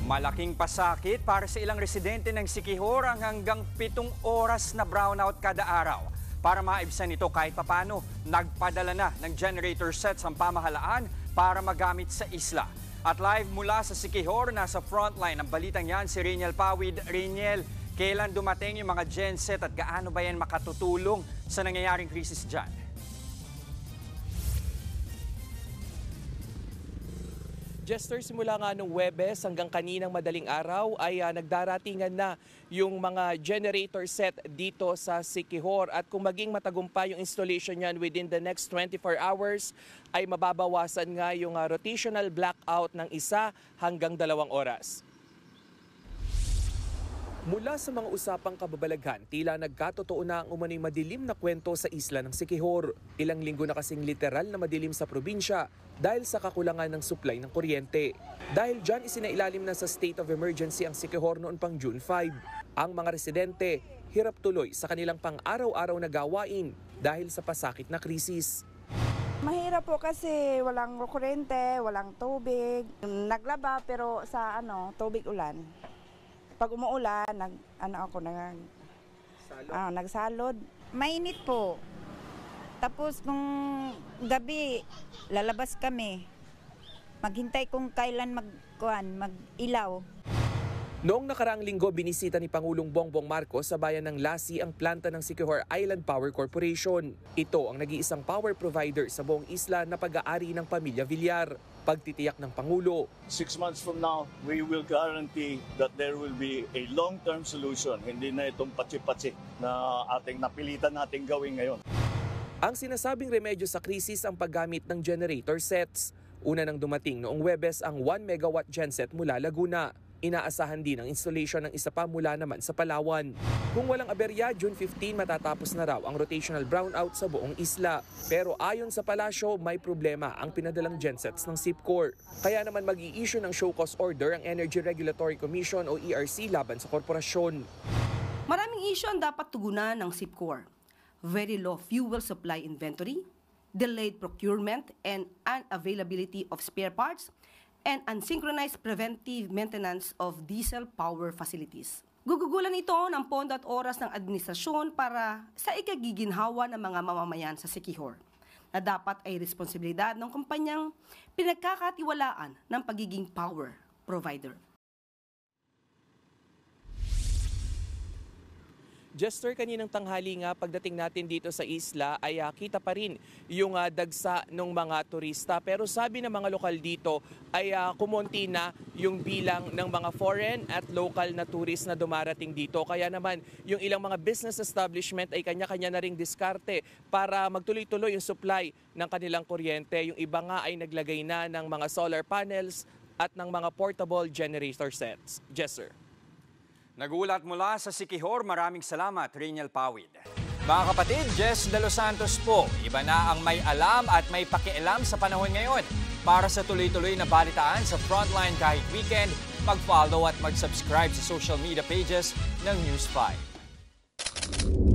Malaking pasakit para sa ilang residente ng Siquijor ang hanggang 7 oras na brownout kada araw. Para maibsan ito kahit papano, nagpadala na ng generator sets ang pamahalaan para magamit sa isla. At live mula sa Siquijor, nasa frontline ng balitang yan si Reniel Pawid. Reniel, kailan dumating yung mga genset at gaano ba yan makatutulong sa nangyayaring krisis dyan? Jester, simula nga nung Huwebes hanggang kaninang madaling araw ay nagdaratingan na yung mga generator set dito sa Siquijor. At kung maging matagumpay yung installation yan within the next 24 hours, ay mababawasan nga yung rotational blackout ng 1 hanggang 2 oras. Mula sa mga usapang kababalaghan, tila nagkatotoo na ang umano'y madilim na kwento sa isla ng Siquijor. Ilang linggo na kasing literal na madilim sa probinsya dahil sa kakulangan ng supply ng kuryente. Dahil dyan isinailalim na sa state of emergency ang Siquijor noon pang June 5. Ang mga residente hirap tuloy sa kanilang pang-araw-araw na gawain dahil sa pasakit na krisis. Mahirap po kasi walang kuryente, walang tubig. Naglaba pero sa tubig ulan. Pag umuulan, nagsalod. Mainit po. Tapos kung gabi, lalabas kami. Maghintay kung kailan mag-ilaw. Noong nakaraang linggo, binisita ni Pangulong Bongbong Marcos sa bayan ng Lassi ang planta ng Siquijor Island Power Corporation. Ito ang nag-iisang power provider sa buong isla na pag-aari ng pamilya Villar. Pagtitiyak ng Pangulo, 6 months from now, we will guarantee that there will be a long-term solution. Hindi na itong patsi-patsi na napilitan nating gawin ngayon. Ang sinasabing remedyo sa krisis ang paggamit ng generator sets. Una nang dumating noong Huwebes ang 1 megawatt genset mula Laguna. Inaasahan din ang installation ng isa pa mula naman sa Palawan. Kung walang aberya, June 15 matatapos na raw ang rotational brownout sa buong isla. Pero ayon sa palasyo, may problema ang pinadalang gensets ng SIPCOR. Kaya naman mag-i-issue ng show cause order ang Energy Regulatory Commission o ERC laban sa korporasyon. Maraming issue ang dapat tugunan ng SIPCOR. Very low fuel supply inventory, delayed procurement and unavailability of spare parts, and unsynchronized preventive maintenance of diesel power facilities. Gugugulan ito ng pondo at oras ng administrasyon para sa ikagiginhawa ng mga mamamayan sa Siquijor, na dapat ay responsibilidad ng kumpanyang pinagkakatiwalaan ng pagiging power provider. Jester, kaninang tanghali nga pagdating natin dito sa isla ay kita pa rin yung dagsa ng mga turista. Pero sabi ng mga lokal dito ay kumonti na yung bilang ng mga foreign at local na tourist na dumarating dito. Kaya naman yung ilang mga business establishment ay kanya-kanya na ring diskarte para magtuloy-tuloy yung supply ng kanilang kuryente. Yung iba nga ay naglagay na ng mga solar panels at ng mga portable generator sets. Jester. Nagulat mula sa Siquijor, maraming salamat, Reniel Pawid. Mga kapatid, Jess De Los Santos po. Iba na ang may alam at may pakialam sa panahon ngayon. Para sa tuloy-tuloy na balitaan sa Frontline kahit weekend, mag-follow at mag-subscribe sa social media pages ng News 5.